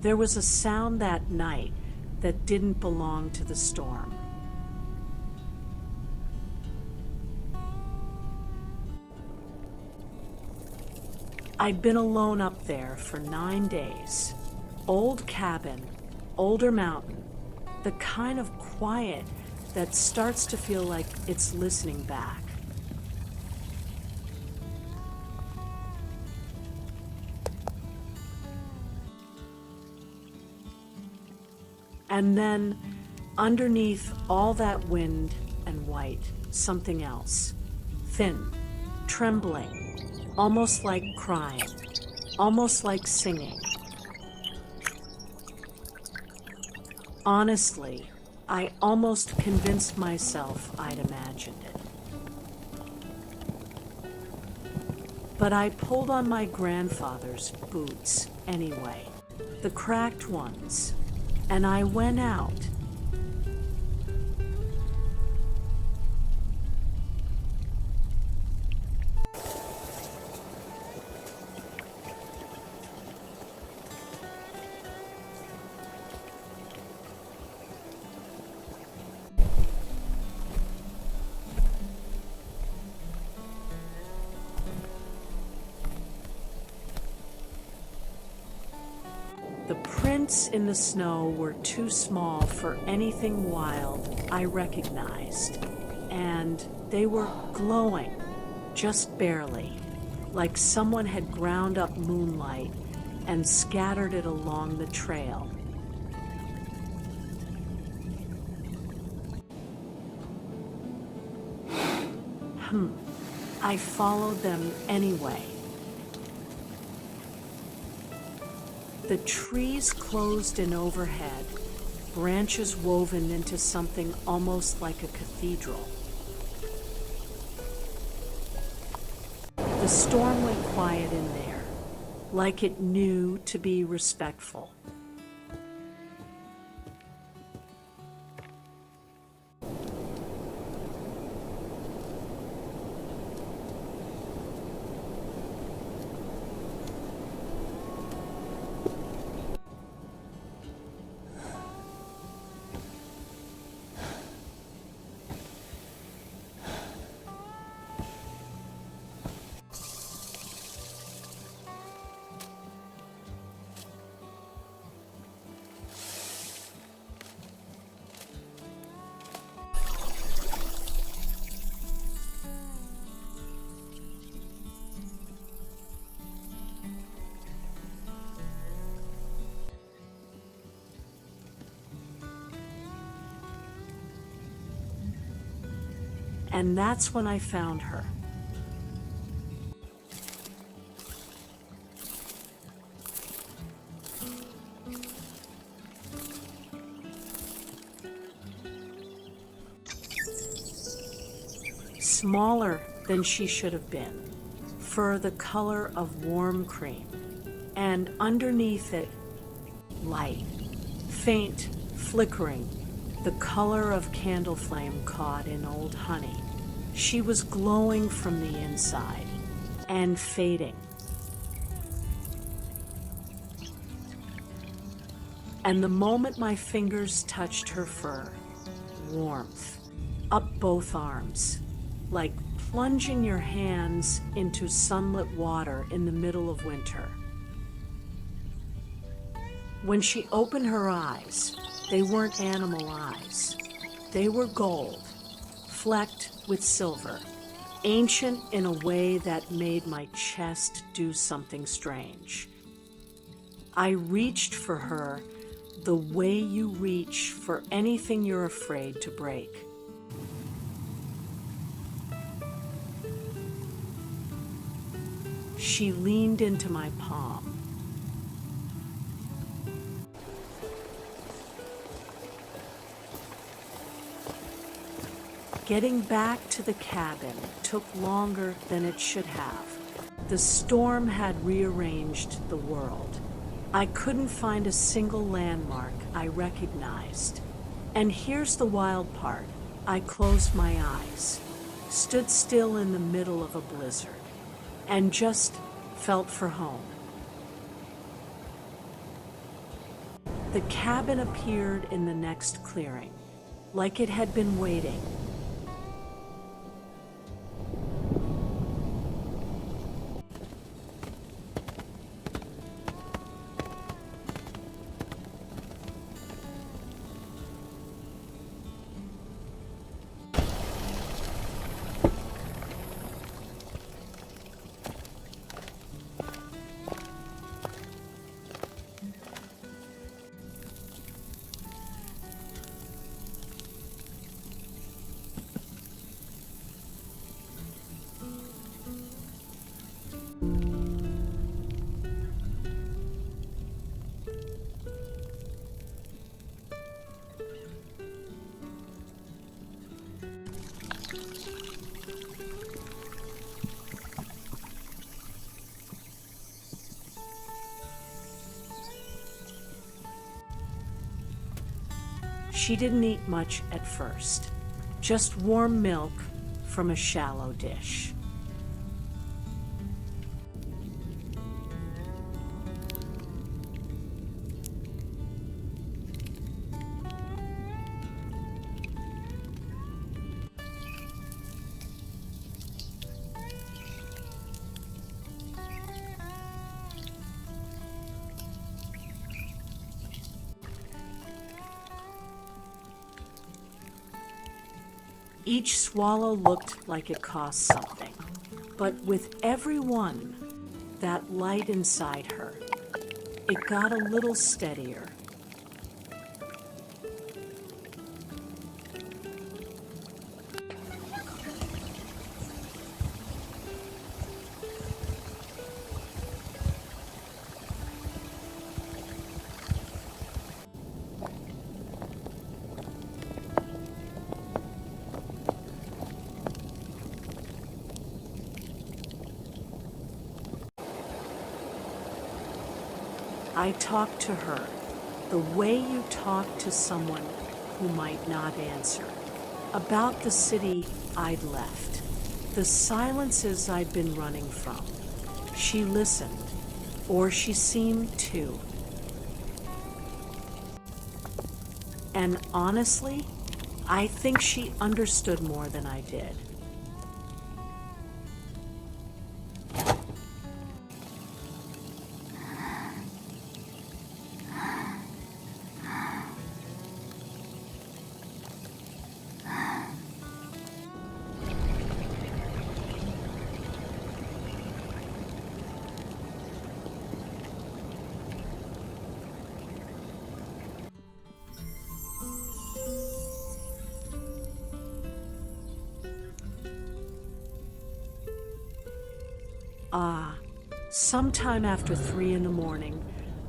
There was a sound that night that didn't belong to the storm. I'd been alone up there for 9 days. Old cabin, older mountain, the kind of quiet that starts to feel like it's listening back. And then, underneath all that wind and white, something else. Thin, trembling, almost like crying, almost like singing. Honestly, I almost convinced myself I'd imagined it. But I pulled on my grandfather's boots anyway, the cracked ones, and I went out. The prints in the snow were too small for anything wild I recognized, and they were glowing, just barely, like someone had ground up moonlight and scattered it along the trail. I followed them anyway. The trees closed in overhead, branches woven into something almost like a cathedral. The storm went quiet in there, like it knew to be respectful. And that's when I found her. Smaller than she should have been, fur the color of warm cream, and underneath it, light, faint, flickering, the color of candle flame caught in old honey. She was glowing from the inside and fading. And the moment my fingers touched her fur, warmth, up both arms, like plunging your hands into sunlit water in the middle of winter. When she opened her eyes, they weren't animal eyes. They were gold, flecked with silver, ancient in a way that made my chest do something strange. I reached for her the way you reach for anything you're afraid to break. She leaned into my palm. Getting back to the cabin took longer than it should have. The storm had rearranged the world. I couldn't find a single landmark I recognized. And here's the wild part. I closed my eyes, stood still in the middle of a blizzard, and just felt for home. The cabin appeared in the next clearing, like it had been waiting. She didn't eat much at first, just warm milk from a shallow dish. Each swallow looked like it cost something, but with every one, that light inside her, it got a little steadier. I talked to her the way you talk to someone who might not answer, about the city I'd left, the silences I'd been running from. She listened, or she seemed to. And honestly, I think she understood more than I did. Sometime after 3 in the morning,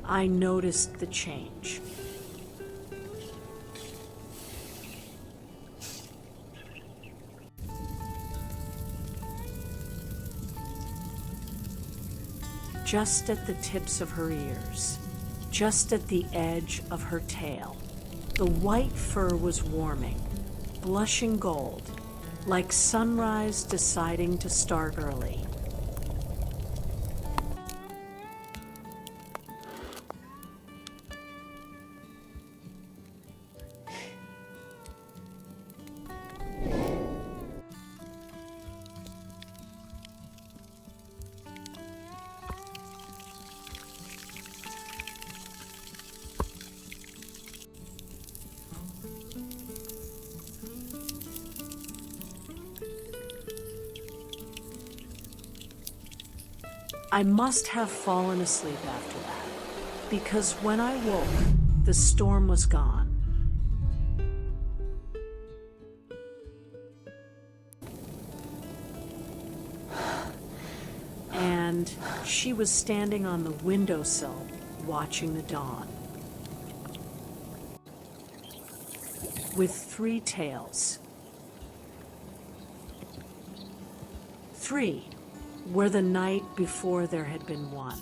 I noticed the change. Just at the tips of her ears, just at the edge of her tail, the white fur was warming, blushing gold, like sunrise deciding to start early. I must have fallen asleep after that, because when I woke, the storm was gone. And she was standing on the windowsill, watching the dawn. With 3 tails. 3. Where the night before there had been 1.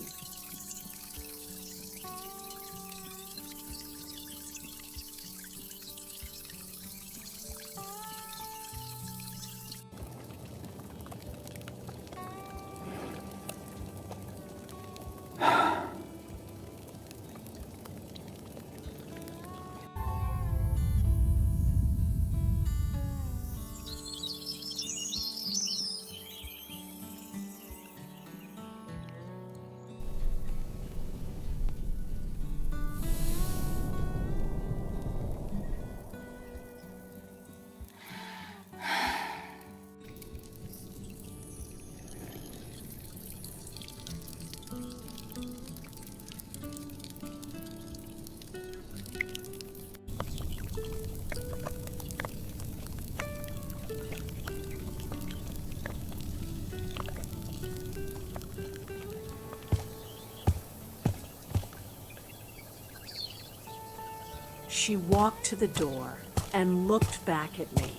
She walked to the door and looked back at me,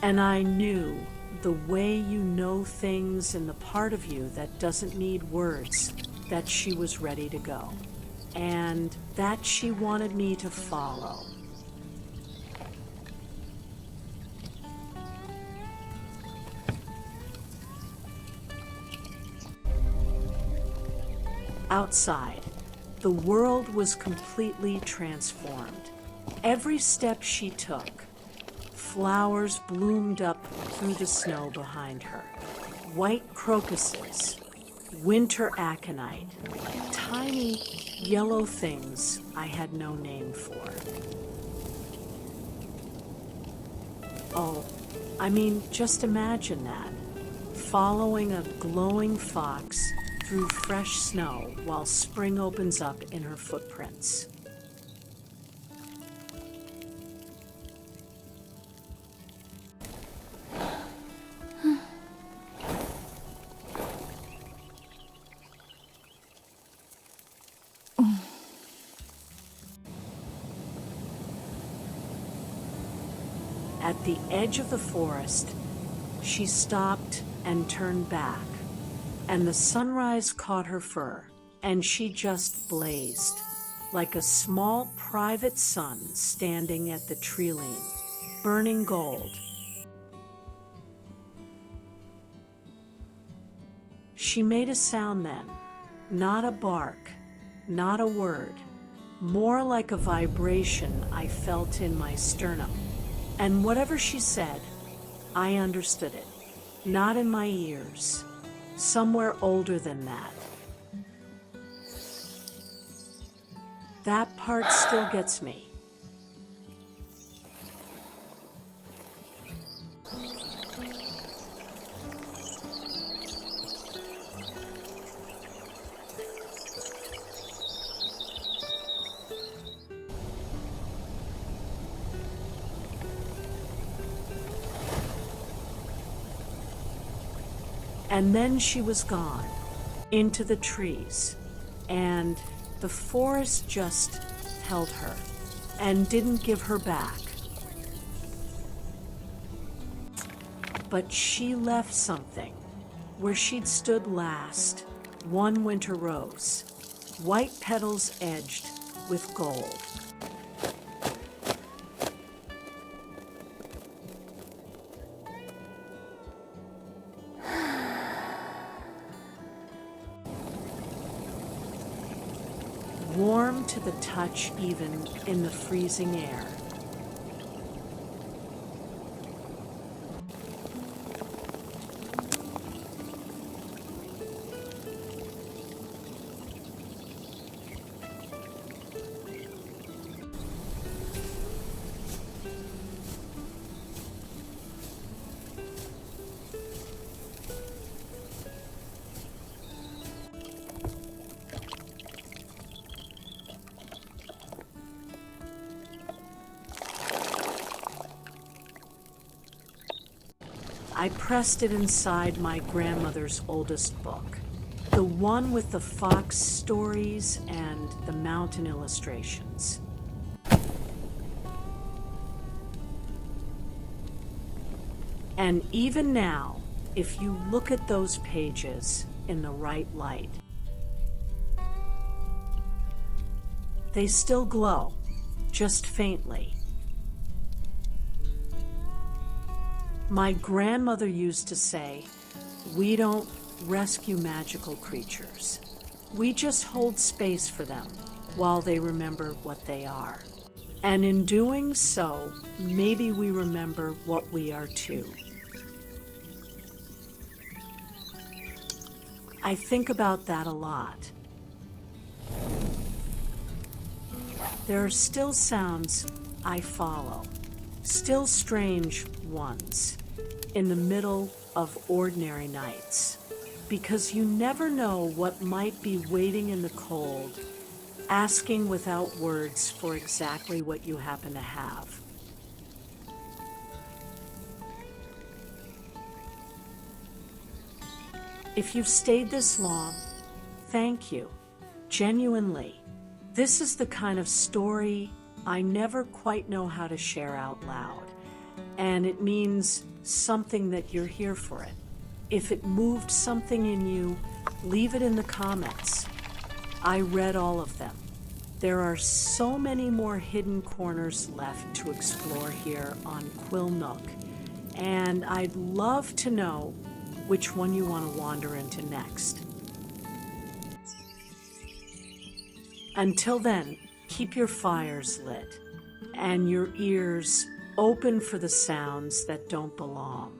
and I knew the way you know things in the part of you that doesn't need words, that she was ready to go, and that she wanted me to follow. Outside, the world was completely transformed. Every step she took, flowers bloomed up through the snow behind her. White crocuses, winter aconite, tiny yellow things I had no name for. Oh, I mean, just imagine that. Following a glowing fox through fresh snow while spring opens up in her footprints. At the edge of the forest, she stopped and turned back, and the sunrise caught her fur, and she just blazed, like a small private sun standing at the tree-line, burning gold. She made a sound then, not a bark, not a word, more like a vibration I felt in my sternum. And whatever she said, I understood it, not in my ears, somewhere older than that. That part still gets me. And then she was gone, into the trees, and the forest just held her and didn't give her back. But she left something where she'd stood last, one winter rose, white petals edged with gold. Warm to the touch even in the freezing air. I pressed it inside my grandmother's oldest book, the one with the fox stories and the mountain illustrations. And even now, if you look at those pages in the right light, they still glow, just faintly. My grandmother used to say, "We don't rescue magical creatures. We just hold space for them while they remember what they are. And in doing so, maybe we remember what we are too." I think about that a lot. There are still sounds I follow, still strange ones, in the middle of ordinary nights, because you never know what might be waiting in the cold, asking without words for exactly what you happen to have. If you've stayed this long, thank you, genuinely. This is the kind of story I never quite know how to share out loud, and it means something that you're here for it. If it moved something in you, leave it in the comments. I read all of them. There are so many more hidden corners left to explore here on Quill Nook, and I'd love to know which one you want to wander into next. Until then, keep your fires lit and your ears open for the sounds that don't belong.